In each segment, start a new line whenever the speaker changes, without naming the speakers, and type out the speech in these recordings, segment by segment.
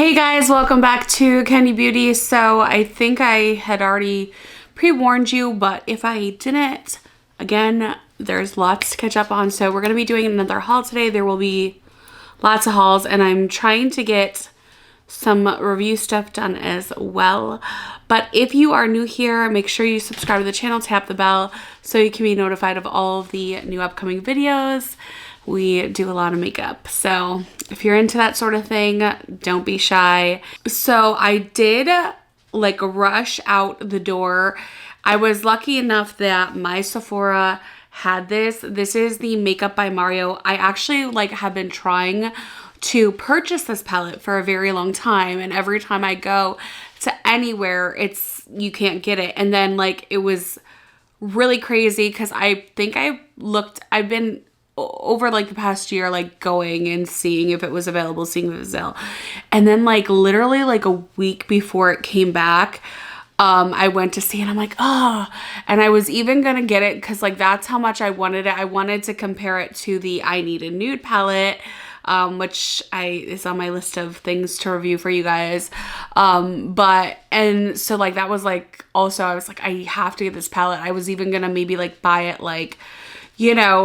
Hey guys, welcome back to Kendi Beauty. So I think I had already pre-warned you, but if I didn't, again, there's lots to catch up on. So we're going to be doing another haul today. There will be lots of hauls, and I'm trying to get some review stuff done as well. But if you are new here, make sure you subscribe to the channel, tap the bell so you can be notified of all of the new upcoming videos. We do a lot of makeup, so if you're into that sort of thing, don't be shy. So I did like rush out the door. I was lucky enough that my Sephora had this. This is the Makeup by Mario. I actually have been trying to purchase this palette for a very long time, and every time I go to anywhere, you can't get it. And then it was really crazy because I think I've been over the past year going and seeing if it was available, seeing if it was available, and then literally a week before it came back, I went to see it and I'm like, oh, and I was even gonna get it because that's how much I wanted it. I wanted to compare it to the I Need a Nude palette, which is on my list of things to review for you guys. And so that was also I was I have to get this palette. I was even gonna maybe buy it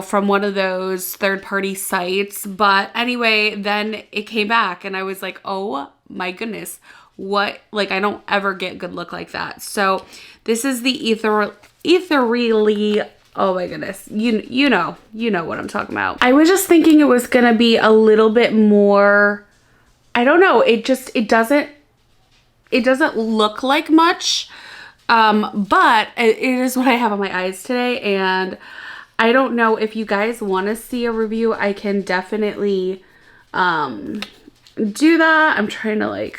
from one of those third-party sites. But anyway, then it came back and I was like, oh my goodness, what? I don't ever get good look like that. So this is the Ethereally, oh my goodness, you know what I'm talking about. I was just thinking it was gonna be a little bit more, I don't know, it doesn't look like much, but it is what I have on my eyes today. And I don't know if you guys want to see a review. I can definitely do that. I'm trying to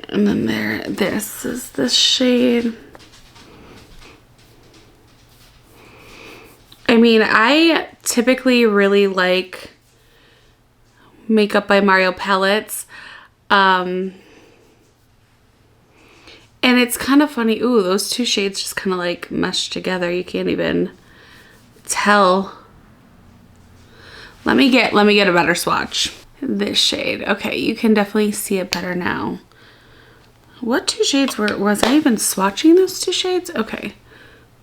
and then this is the shade. I mean, I typically really like Makeup by Mario palettes. And it's kind of funny. Ooh, those two shades just kind of meshed together. You can't even tell. Let me get a better swatch. This shade. Okay, you can definitely see it better now. What two shades was I even swatching those two shades? Okay.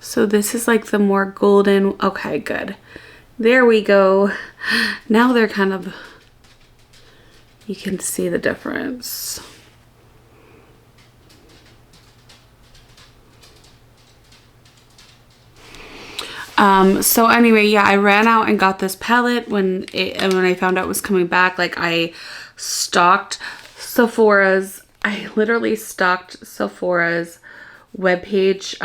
So this is the more golden. Okay, good. There we go. Now they're kind of, you can see the difference. So anyway, yeah, I ran out and got this palette when I found out it was coming back. I stalked Sephora's, I literally stalked Sephora's webpage,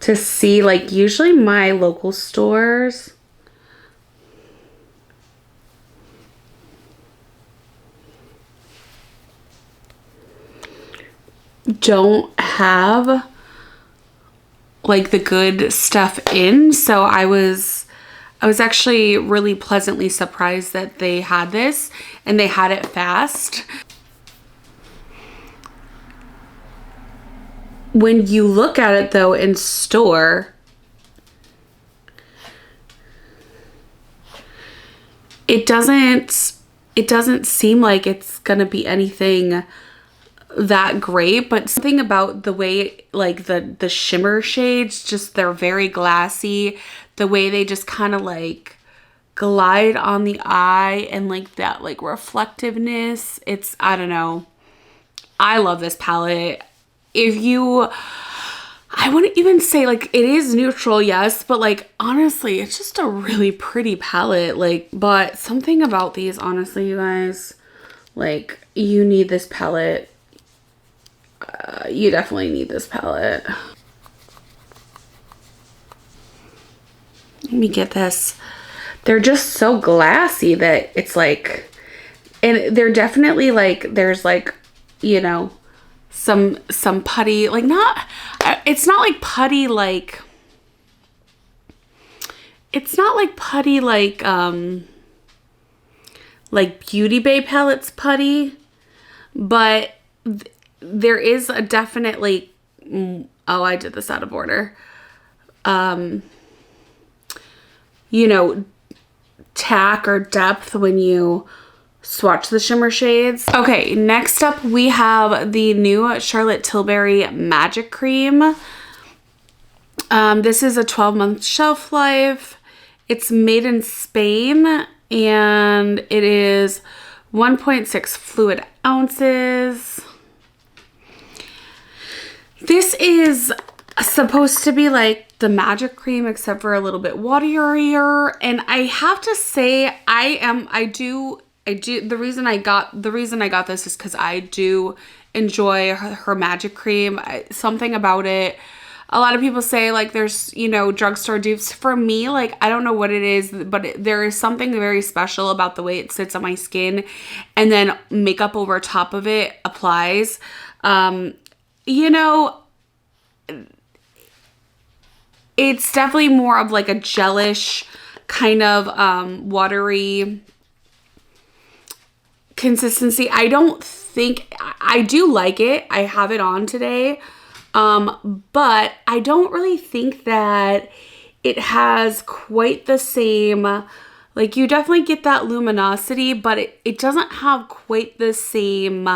to see, usually my local stores don't have the good stuff in. So I was actually really pleasantly surprised that they had this and they had it fast. When you look at it though in store, it doesn't seem like it's gonna be anything that great, but something about the way the shimmer shades, just they're very glassy, the way they just kind of glide on the eye, and that reflectiveness, it's, I don't know, I love this palette. I wouldn't even say it is neutral, yes, but honestly it's just a really pretty palette. But something about these, honestly, you guys, you need this palette. You definitely need this palette. Let me get this. They're just so glassy that it's and they're definitely there's some putty, it's not putty it's not putty Beauty Bay palettes putty, but there is a definitely, oh, I did this out of order. you know, tack or depth when you swatch the shimmer shades. Okay, next up we have the new Charlotte Tilbury Magic Cream. This is a 12-month shelf life. It's made in Spain and it is 1.6 fluid ounces. This is supposed to be like the magic cream except for a little bit waterier, and I have to say the reason I got this is because I do enjoy her magic cream. Something about it, a lot of people say like there's, you know, drugstore dupes. For me, like, I don't know what it is, but there is something very special about the way it sits on my skin, and then makeup over top of it applies. You know, it's definitely more of like a gelish kind of watery consistency. I do like it. I have it on today. But I don't really think that it has quite the same, like, you definitely get that luminosity, but it doesn't have quite the same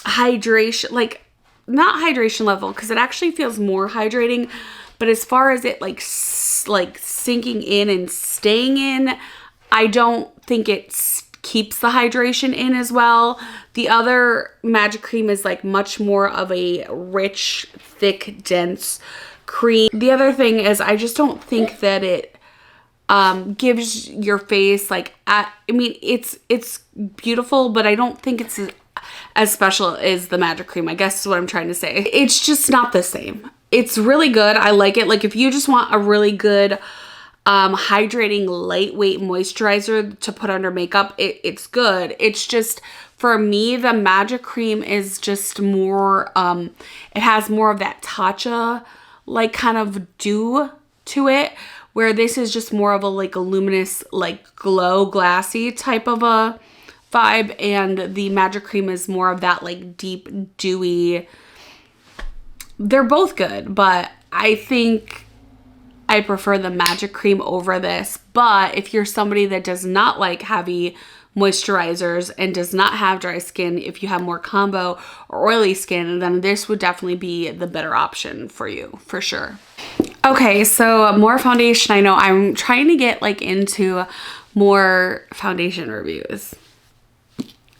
hydration, like, not hydration level, because it actually feels more hydrating, but as far as it like sinking in and staying in, I don't think it keeps the hydration in as well. The other magic cream is like much more of a rich, thick, dense cream. The other thing is I just don't think that it gives your face like, I mean, it's beautiful, but I don't think it's as special as the magic cream, I guess is what I'm trying to say. It's just not the same. It's really good. I like it. Like, if you just want a really good hydrating lightweight moisturizer to put under makeup, it's good. It's just, for me, the magic cream is just more, it has more of that Tatcha like kind of dew to it, where this is just more of a like a luminous, like glow glassy type of a vibe, and the magic cream is more of that like deep dewy. They're both good, but I think I prefer the magic cream over this. But if you're somebody that does not like heavy moisturizers and does not have dry skin, if you have more combo or oily skin, then this would definitely be the better option for you, for sure. Okay, so more foundation. I know I'm trying to get like into more foundation reviews.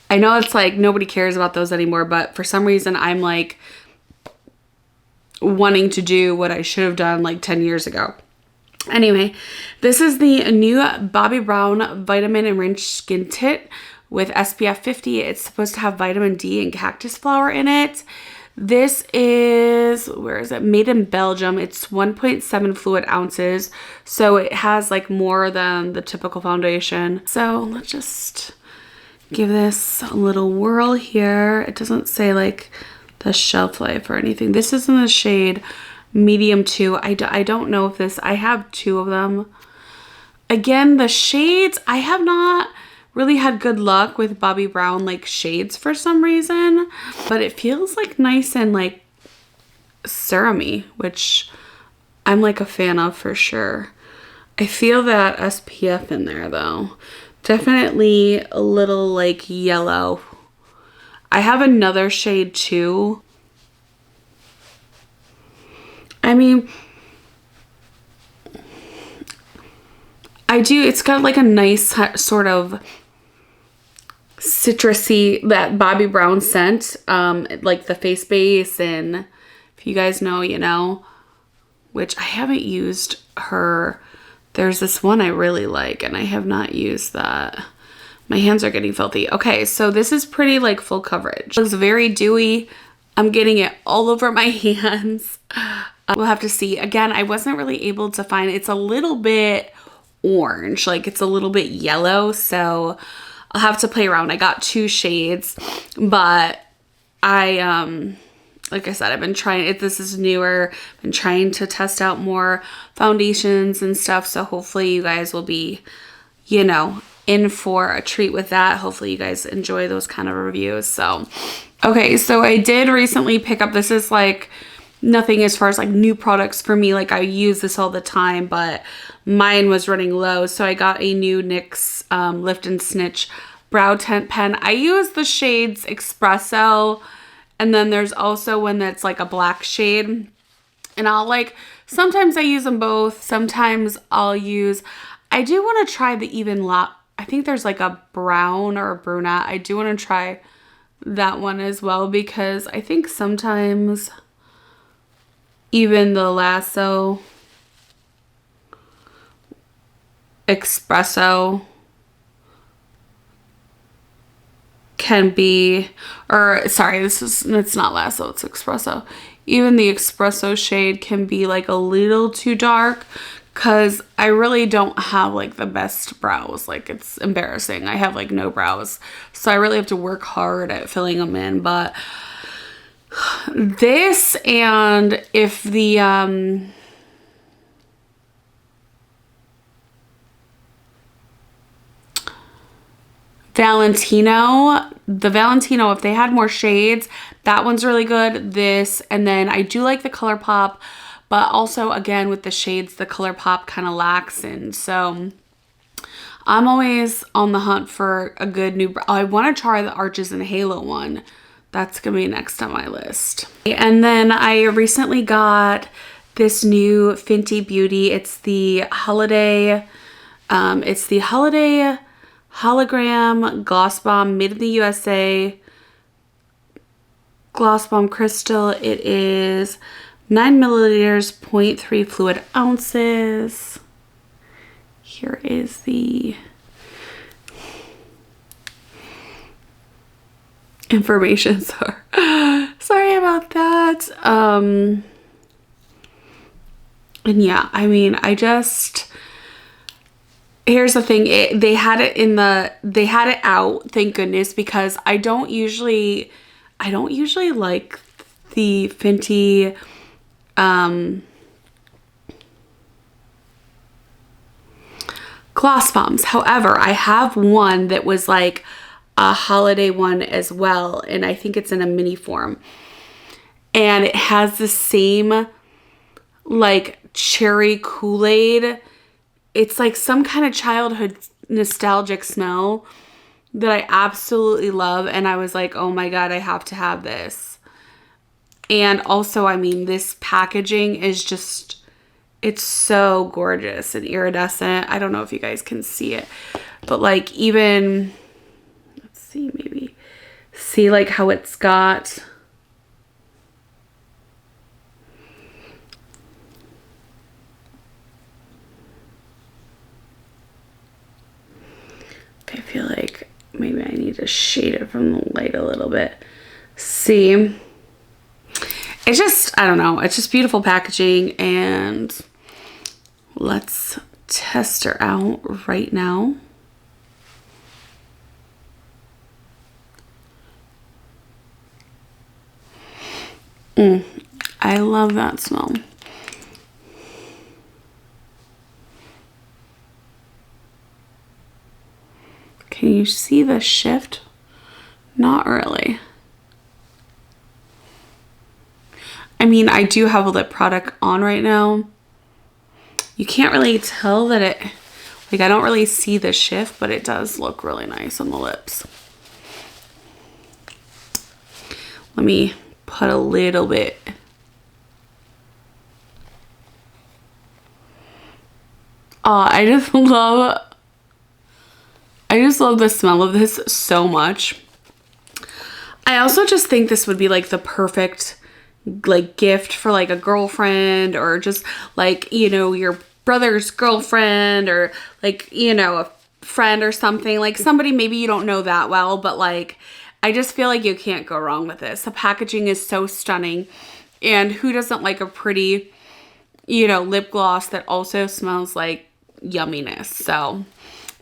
I know it's like nobody cares about those anymore, but for some reason I'm like wanting to do what I should have done like 10 years ago. Anyway, this is the new Bobbi Brown Vitamin Enriched Skin Tint with SPF 50. It's supposed to have vitamin D and cactus flower in it. This is, where is it? Made in Belgium. It's 1.7 fluid ounces. So it has like more than the typical foundation. So let's just give this a little whirl here. It doesn't say like the shelf life or anything. This is in the shade medium 2. I don't know if this, I have 2 of them. Again, the shades, I have not really had good luck with Bobbi Brown like shades for some reason, but it feels like nice and like serum-y, which I'm like a fan of for sure. I feel that SPF in there though. Definitely a little like yellow. I have another shade too. I mean, I do, it's got like a nice sort of citrusy, that Bobbi Brown scent, like the face base, and if you guys know, you know, which I haven't used her. There's this one I really like and I have not used that. My hands are getting filthy. Okay, so this is pretty like full coverage. It looks very dewy. I'm getting it all over my hands. We'll have to see. Again, I wasn't really able to find, it's a little bit orange, like it's a little bit yellow, so I'll have to play around. I got 2 shades, but I like I said, I've been trying, if this is newer, been trying to test out more foundations and stuff, so hopefully you guys will be, you know, in for a treat with that. Hopefully you guys enjoy those kind of reviews. So okay, so I did recently pick up, this is like nothing as far as like new products for me. Like I use this all the time, but mine was running low. So I got a new NYX Lift and Snitch brow tint pen. I use the shades Espresso, and then there's also one that's like a black shade. And I'll like, sometimes I use them both. Sometimes I'll use, I do want to try the even lot. I think there's like a brown or a brunette. I do want to try that one as well, because I think sometimes even the Lasso Espresso can be, or sorry, it's not Lasso, it's Espresso. Even the Espresso shade can be like a little too dark, because I really don't have like the best brows. Like it's embarrassing. I have like no brows. So I really have to work hard at filling them in. But this, and if the Valentino, if they had more shades, that one's really good. This, and then I do like the ColourPop, but also again with the shades, the ColourPop kind of lacks in. So I'm always on the hunt for a good new brow. I want to try the Arches and Halo one. That's gonna be next on my list. And then I recently got this new Fenty Beauty. It's the Holiday Hologram Gloss Bomb, made in the USA. Gloss Bomb Crystal. It is 9 milliliters, 0.3 fluid ounces. Here is the information. Sorry about that. And yeah, I mean, here's the thing. They had it out, thank goodness, because I don't usually like the Fenty gloss bombs. However, I have one that was like a holiday one as well, and I think it's in a mini form, and it has the same like cherry Kool-Aid. It's like some kind of childhood nostalgic smell that I absolutely love, and I was like, oh my god, I have to have this. And also, I mean, this packaging is just, it's so gorgeous and iridescent. I don't know if you guys can see it, but like even, let's see, maybe see like how it's got, I feel like maybe I need to shade it from the light a little bit. See, it's just, I don't know, it's just beautiful packaging, and let's test her out right now. I love that smell. Can you see the shift? Not really. I mean, I do have a lip product on right now. You can't really tell that it, like, I don't really see the shift, but it does look really nice on the lips. Let me put a little bit. I just love the smell of this so much. I also just think this would be like the perfect like gift for like a girlfriend, or just like, you know, your brother's girlfriend, or like, you know, a friend or something, like somebody maybe you don't know that well, but like I just feel like you can't go wrong with this. The packaging is so stunning, and who doesn't like a pretty, you know, lip gloss that also smells like yumminess? So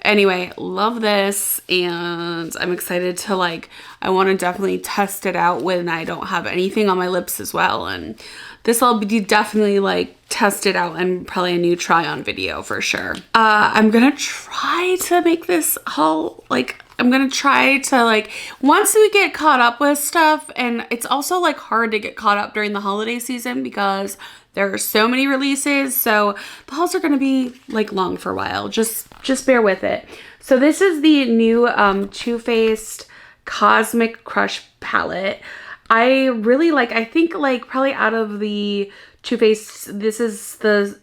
anyway, love this, and I'm excited to like, I want to definitely test it out when I don't have anything on my lips as well, and this will be definitely like tested out and probably a new try on video for sure. I'm gonna try to make this haul, like I'm gonna try to like, once we get caught up with stuff, and it's also like hard to get caught up during the holiday season because there are so many releases. So the hauls are gonna be like long for a while. Just bear with it. So this is the new Too Faced Cosmic Crush palette. I really like, I think like probably out of the Too Faced, this is the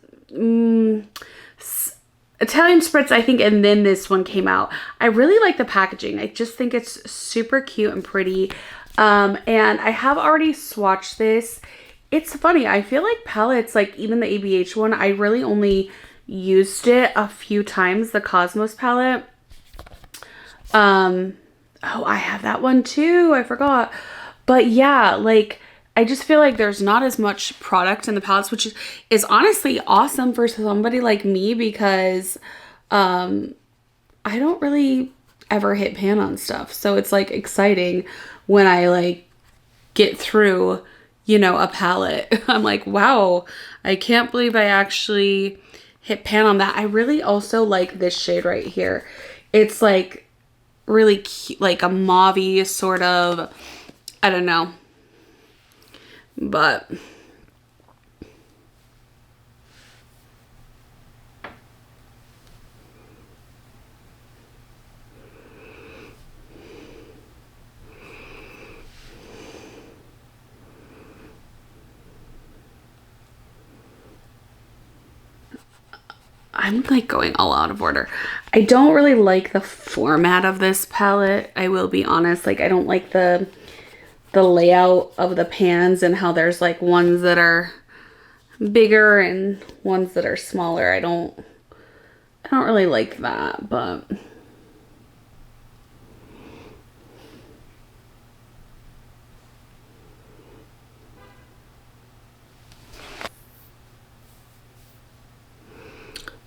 Italian Spritz, I think, and then this one came out. I really like the packaging. I just think it's super cute and pretty. And I have already swatched this. It's funny. I feel like palettes, like even the ABH one, I really only used it a few times, the Cosmos palette. Oh, I have that one too. I forgot. But yeah, like, I just feel like there's not as much product in the palettes, which is honestly awesome for somebody like me because I don't really ever hit pan on stuff. So it's like exciting when I like get through, you know, a palette. I'm like, wow, I can't believe I actually hit pan on that. I really also like this shade right here. It's like really cute, like a mauve-y sort of, I don't know. But I'm like going all out of order. I don't really like the format of this palette. I will be honest. Like, I don't like the layout of the pans and how there's like ones that are bigger and ones that are smaller. I don't really like that, but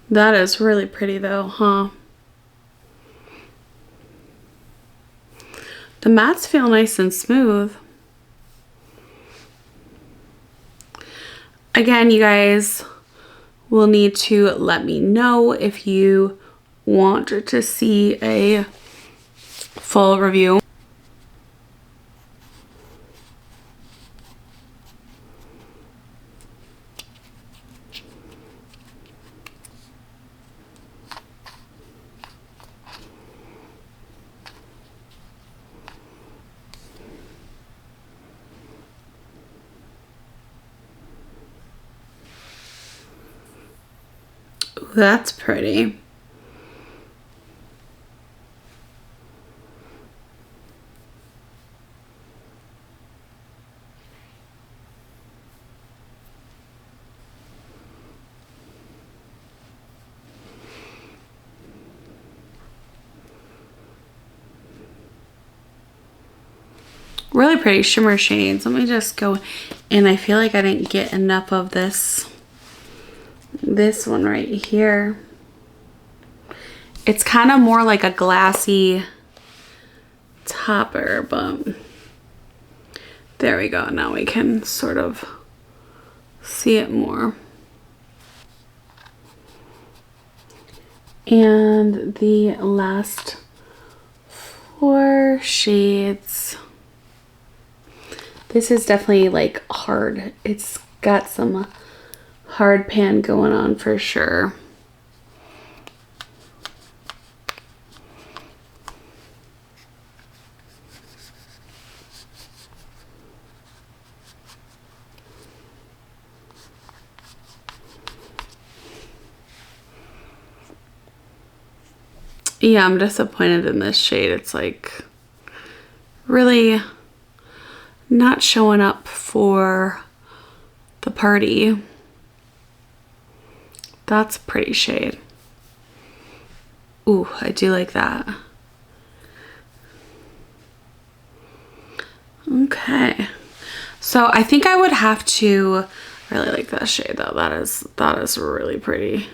that is really pretty though, huh? The mattes feel nice and smooth. Again, you guys will need to let me know if you want to see a full review. That's pretty. Really pretty shimmer shades. Let me just go, and I feel like I didn't get enough of this one right here. It's kind of more like a glassy topper, but there we go. Now we can sort of see it more. And the last 4 shades. This is definitely like hard. It's got some hard pan going on for sure. Yeah, I'm disappointed in this shade. It's like really not showing up for the party. That's a pretty shade. Ooh, I do like that. Okay. So I think I would have to really like that shade though. That is really pretty.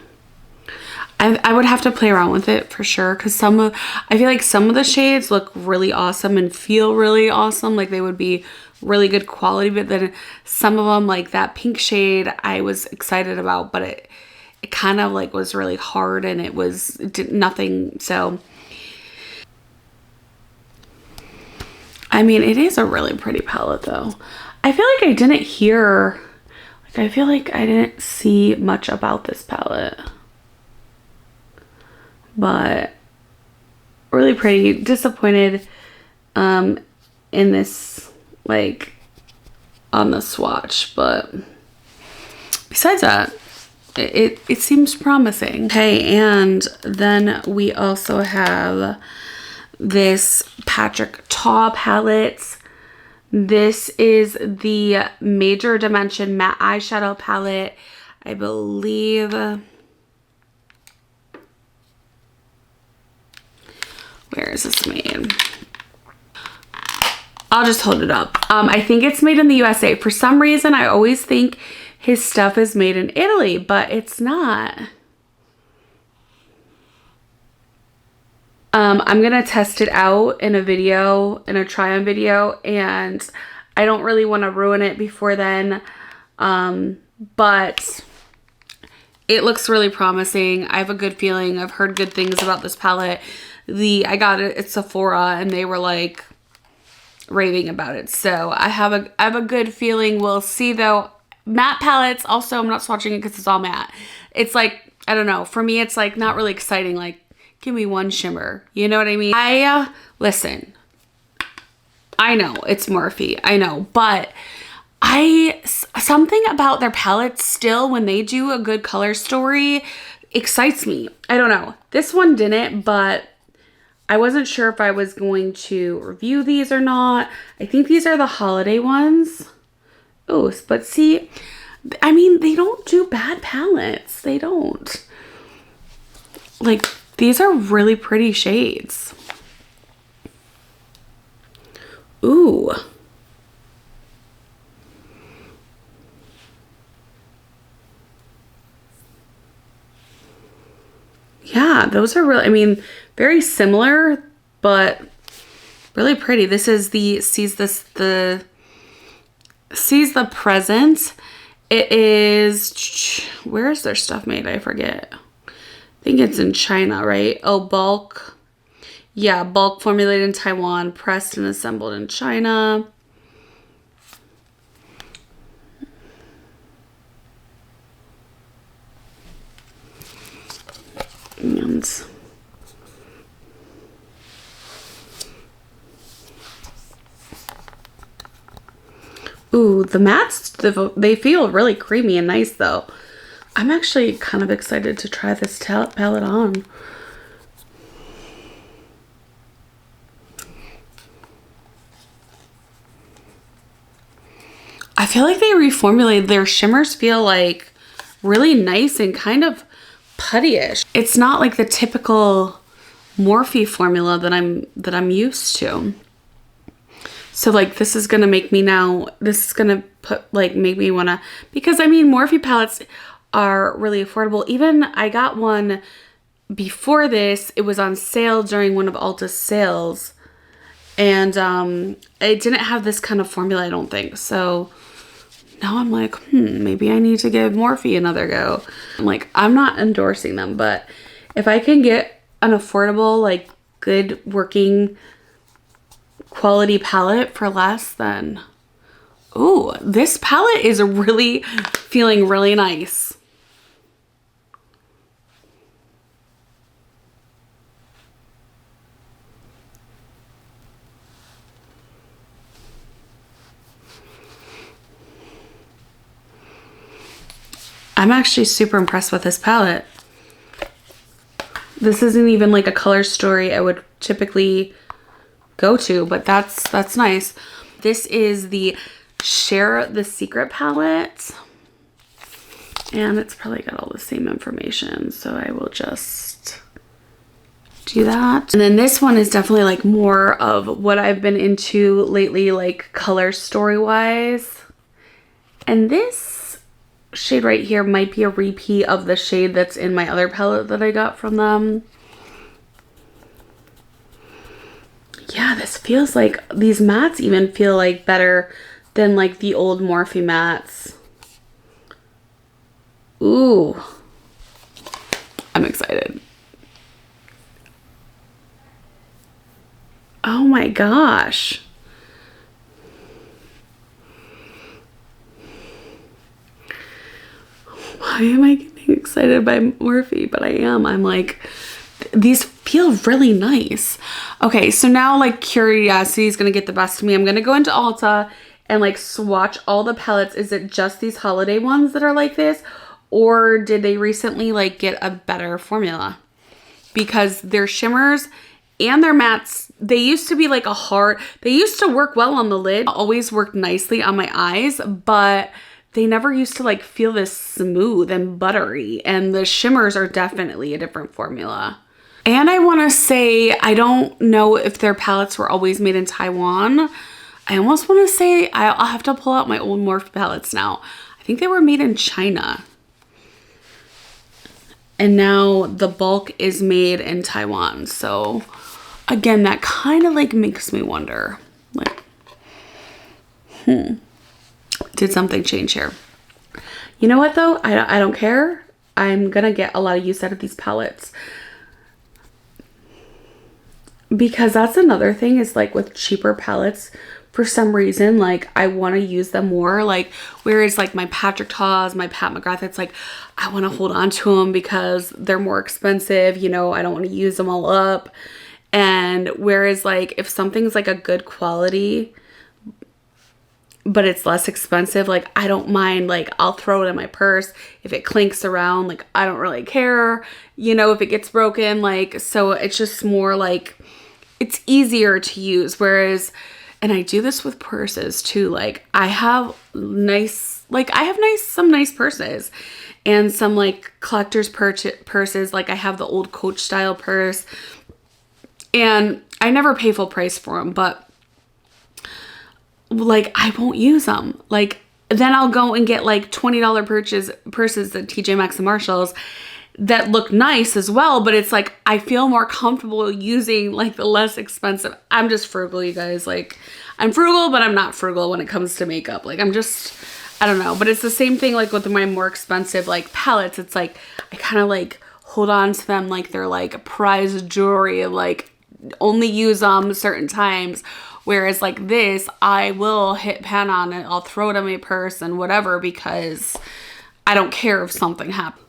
I would have to play around with it for sure, because I feel like some of the shades look really awesome and feel really awesome, like they would be really good quality, but then some of them, like that pink shade, I was excited about, but it kind of like was really hard and it did nothing. So I mean, it is a really pretty palette though. I feel like I didn't hear, like I feel like I didn't see much about this palette. But really pretty. Disappointed in this, like, on the swatch, but besides that, it seems promising. Okay, and then we also have this Patrick Ta palette. This is the Major Dimension Matte Eyeshadow Palette. I believe... Where is this made? I'll just hold it up. I think it's made in the USA. For some reason, I always think his stuff is made in Italy, but it's not. I'm gonna test it out in a video, in a try-on video, and I don't really want to ruin it before then. But it looks really promising. I have a good feeling. I've heard good things about this palette. I got it at Sephora and they were like raving about it. So I have a good feeling. We'll see though. Matte palettes, also I'm not swatching it because it's all matte. It's like, I don't know. For me, it's like not really exciting. Like, give me one shimmer. You know what I mean? Listen, I know it's Morphe. I know, but something about their palettes still, when they do a good color story, excites me. I don't know. This one didn't, but I wasn't sure if I was going to review these or not. I think these are the holiday ones. Oh, but see, I mean, they don't do bad palettes. They don't. Like, these are really pretty shades. Ooh. Yeah, those are really, I mean, very similar, but really pretty. This is the Seize the Present. It is, where is their stuff made? I forget. I think it's in China, right? Oh, bulk. Yeah, bulk formulated in Taiwan, pressed and assembled in China. And ooh, the mattes, they feel really creamy and nice though. I'm actually kind of excited to try this palette on. I feel like they reformulated. Their shimmers feel like really nice and kind of puttyish. It's not like the typical Morphe formula that I'm used to. So like this is gonna make me now, this is gonna make me wanna, because I mean Morphe palettes are really affordable. Even I got one before this, it was on sale during one of Ulta's sales, and it didn't have this kind of formula, I don't think. So now I'm like, maybe I need to give Morphe another go. I'm like, I'm not endorsing them, but if I can get an affordable, like good working quality palette for less, then ooh, this palette is really feeling really nice. I'm actually super impressed with this palette. This isn't even like a color story I would typically go to, but that's nice. This is the Share the Secret palette, and it's probably got all the same information, so I will just do that. And then this one is definitely like more of what I've been into lately, like color story wise. And this shade right here might be a repeat of the shade that's in my other palette that I got from them. Yeah, this feels like, these mattes even feel like better than like the old Morphe mattes. Ooh, I'm excited. Oh my gosh. why am I getting excited by Morphe? But I am. I'm like, these feel really nice. Okay, so now like curiosity is gonna get the best of me. I'm gonna go into Ulta and like swatch all the palettes. Is it just these holiday ones that are like this? Or did they recently like get a better formula? Because their shimmers and their mattes, they used to be like a hard, they used to work well on the lid, always worked nicely on my eyes, but they never used to like feel this smooth and buttery. And the shimmers are definitely a different formula. And I want to say, I don't know if their palettes were always made in Taiwan. I almost want to say, I'll have to pull out my old Morphe palettes now. I think they were made in China. And now the bulk is made in Taiwan. So again, that kind of like makes me wonder, like, did something change here? You know what though? I don't care. I'm gonna get a lot of use out of these palettes. Because that's another thing is like with cheaper palettes, for some reason, like I want to use them more. Like whereas like my Patrick Ta's, my Pat McGrath, it's like I want to hold on to them because they're more expensive. You know, I don't want to use them all up. And whereas like if something's like a good quality, but it's less expensive, like I don't mind, like I'll throw it in my purse. If it clinks around, like I don't really care. You know, if it gets broken, like, so it's just more like, it's easier to use. Whereas, and I do this with purses too. Like I have nice, like I have some nice purses and some like collector's purses. Like I have the old Coach style purse and I never pay full price for them, but like I won't use them. Like then I'll go and get like $20 purses at TJ Maxx and Marshalls that look nice as well, but it's like I feel more comfortable using like the less expensive. I'm just frugal, you guys. Like I'm frugal, but I'm not frugal when it comes to makeup. Like I'm just, I don't know, but it's the same thing like with my more expensive like palettes. It's like I kind of like hold on to them like they're like prized jewelry and like only use them certain times. Whereas like this, I will hit pan on it. I'll throw it in my purse and whatever because I don't care if something happens.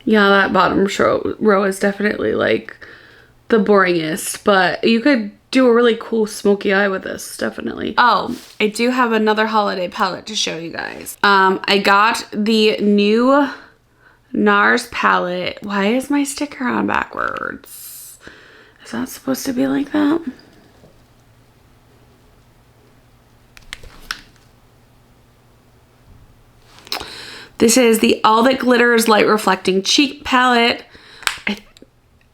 Yeah, that bottom row is definitely like the boringest, but you could do a really cool smoky eye with this, definitely. Oh, I do have another holiday palette to show you guys. I got the new Nars palette. Why is my sticker on backwards? Is that supposed to be like that? This is the All That Glitters Light Reflecting Cheek Palette.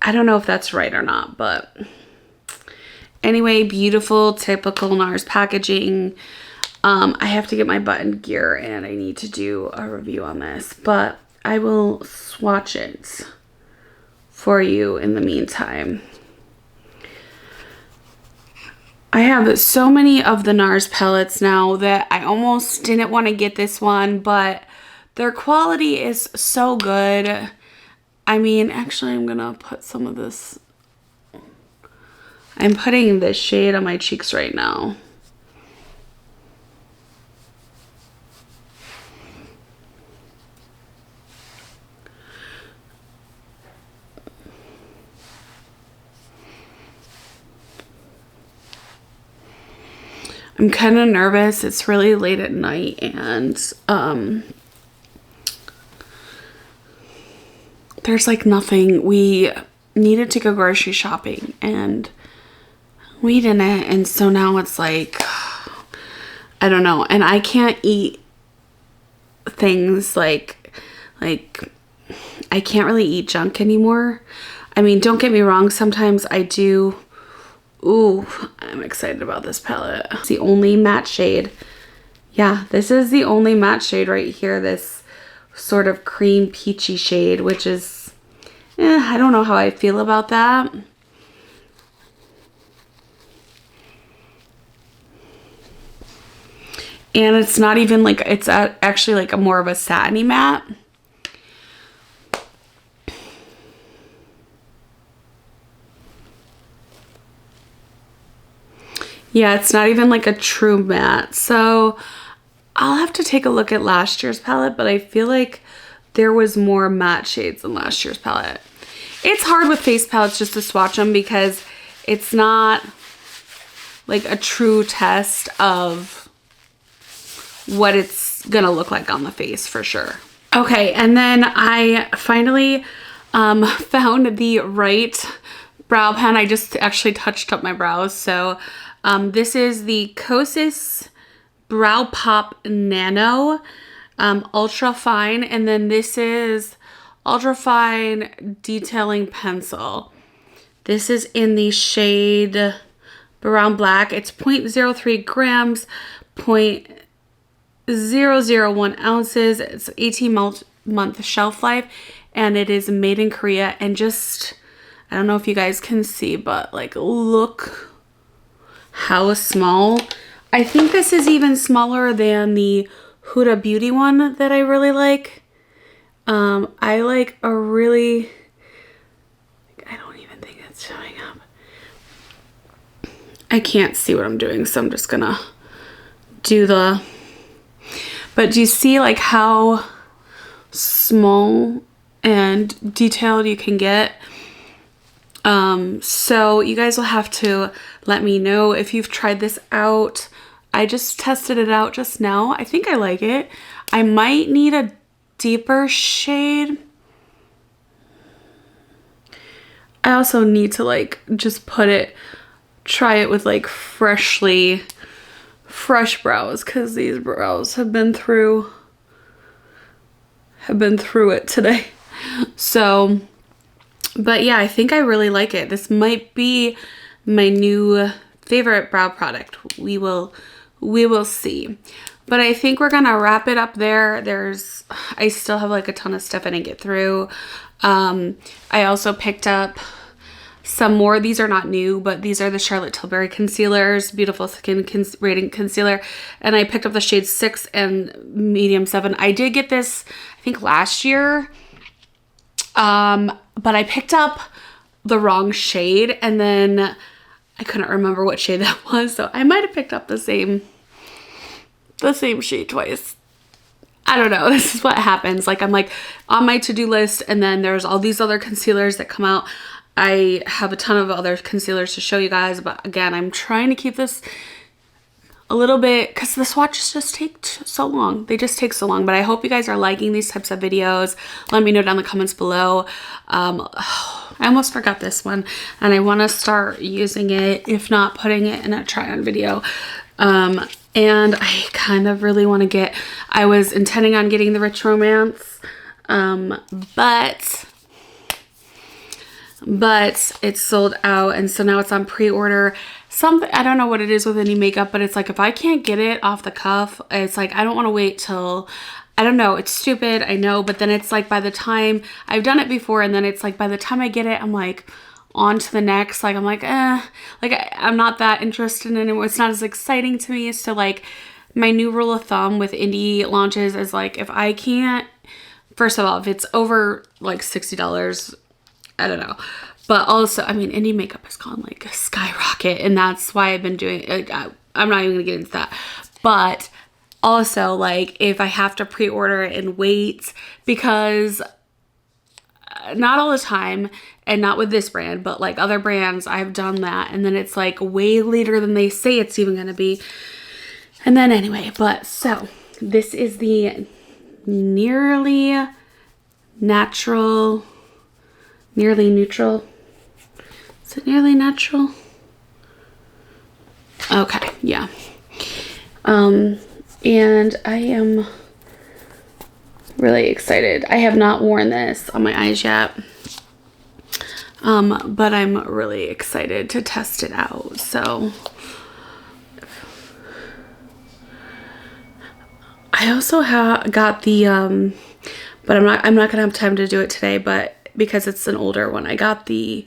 I don't know if that's right or not, but anyway, beautiful, typical Nars packaging. I have to get my button gear and I need to do a review on this, but I will swatch it for you in the meantime. I have so many of the Nars palettes now that I almost didn't want to get this one, but their quality is so good. I mean, actually, I'm gonna put some of this. I'm putting this shade on my cheeks right now. I'm kind of nervous. It's really late at night and there's like nothing. We needed to go grocery shopping and we didn't, and so now it's like, I don't know, and I can't eat things like I can't really eat junk anymore. I mean, don't get me wrong, sometimes I do. Ooh, I'm excited about this palette. It's the only matte shade. Yeah, this is the only matte shade right here. This sort of cream peachy shade, which is, I don't know how I feel about that. And it's not even like, it's actually like a more of a satiny matte. Yeah, it's not even like a true matte. So I'll have to take a look at last year's palette, but I feel like there was more matte shades in last year's palette. It's hard with face palettes just to swatch them because it's not like a true test of what it's gonna look like on the face for sure. Okay, and then I finally found the right brow pen. I just actually touched up my brows. So this is the Kosas Brow Pop Nano Ultra Fine, and then this is Ultra Fine Detailing Pencil. This is in the shade Brown Black. It's 0.03 grams, 0.001 ounces. It's 18-month shelf life, and it is made in Korea. And just, I don't know if you guys can see, but like, look how small. I think this is even smaller than the Huda Beauty one that I really like. I like a really, I don't even think it's showing up. I can't see what I'm doing, so I'm just gonna do the, but do you see like how small and detailed you can get? So you guys will have to let me know if you've tried this out. I just tested it out just now. I think I like it. I might need a deeper shade. I also need to like just try it with like fresh brows, because these brows have been through it today. So, but yeah, I think I really like it. This might be my new favorite brow product. We will see. But I think we're gonna wrap it up there. I still have like a ton of stuff I didn't get through. I also picked up some more. These are not new, but these are the Charlotte Tilbury concealers, Beautiful Skin Rating Concealer. And I picked up the shades 6 and medium 7. I did get this, I think last year. But I picked up the wrong shade, and then I couldn't remember what shade that was. So I might have picked up the same shade twice. I don't know. This is what happens. Like, I'm like on my to-do list, and then there's all these other concealers that come out. I have a ton of other concealers to show you guys, but again, I'm trying to keep this a little bit, because the swatches just take so long. They just take so long. But I hope you guys are liking these types of videos. Let me know down in the comments below. I almost forgot this one, and I want to start using it, if not putting it in a try-on video. And I kind of really want to I was intending on getting the Rich Romance, but it's sold out, and so now it's on pre-order. Something, I don't know what it is with any makeup, but it's like if I can't get it off the cuff, it's like I don't want to wait till, I don't know, it's stupid, I know, but then it's like by the time, I've done it before, and then it's like by the time I get it, I'm like on to the next. Like I'm like, I'm not that interested in it. It's not as exciting to me. So like my new rule of thumb with indie launches is like, if I can't, first of all, if it's over like $60, I don't know. But also, I mean, indie makeup has gone like a skyrocket, and that's why I've been doing it. I'm not even gonna get into that. But also, like, if I have to pre-order it and wait, because not all the time, and not with this brand, but like other brands, I've done that, and then it's like way later than they say it's even gonna be. And then anyway, but so this is the Nearly Neutral. Is it Nearly Natural? Okay, yeah. And I am really excited. I have not worn this on my eyes yet. But I'm really excited to test it out. So I also got the but I'm not gonna have time to do it today, but because it's an older one. I got the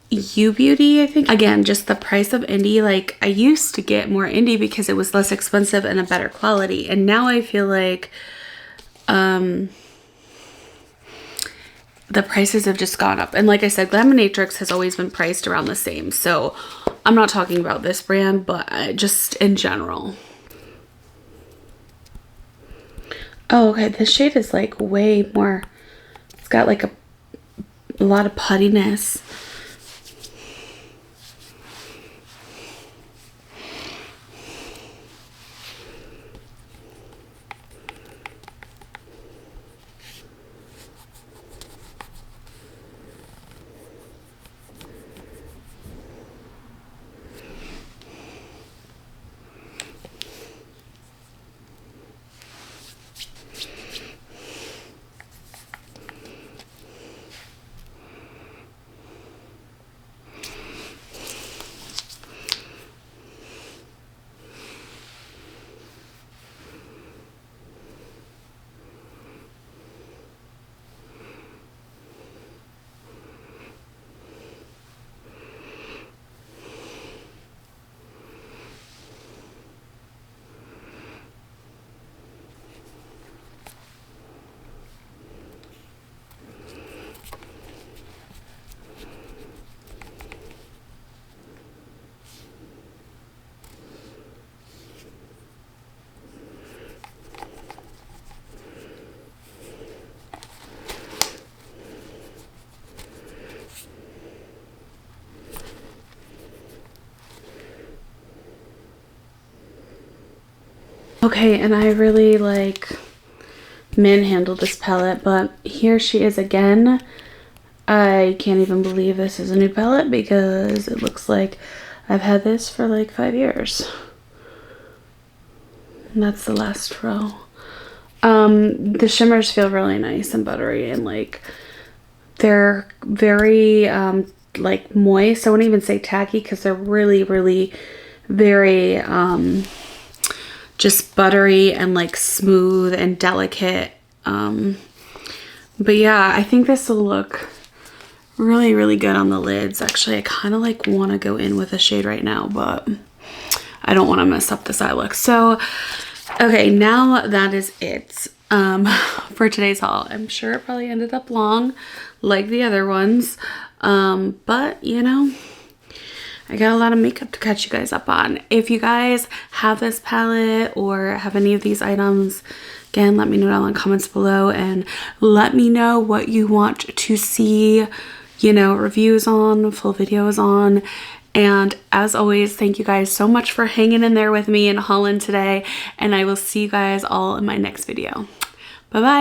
U Beauty, I think. Again, just the price of indie. Like, I used to get more indie because it was less expensive and a better quality, and now I feel like the prices have just gone up. And like I said, Glaminatrix has always been priced around the same, so I'm not talking about this brand, but just in general. Oh, okay, this shade is like way more, it's got like a lot of puttiness. Okay, and I really like manhandled this palette, but here she is again. I can't even believe this is a new palette because it looks like I've had this for like 5 years. And that's the last row. The shimmers feel really nice and buttery, and like they're very like moist. I wouldn't even say tacky because they're really very just buttery and like smooth and delicate. But yeah, I think this will look really good on the lids. Actually, I kind of like want to go in with a shade right now, but I don't want to mess up this eye look. So okay, now that is it for today's haul. I'm sure it probably ended up long like the other ones, but you know, I got a lot of makeup to catch you guys up on. If you guys have this palette or have any of these items, again, let me know down in the comments below, and let me know what you want to see, you know, reviews on, full videos on. And as always, thank you guys so much for hanging in there with me and hauling today, and I will see you guys all in my next video. Bye bye.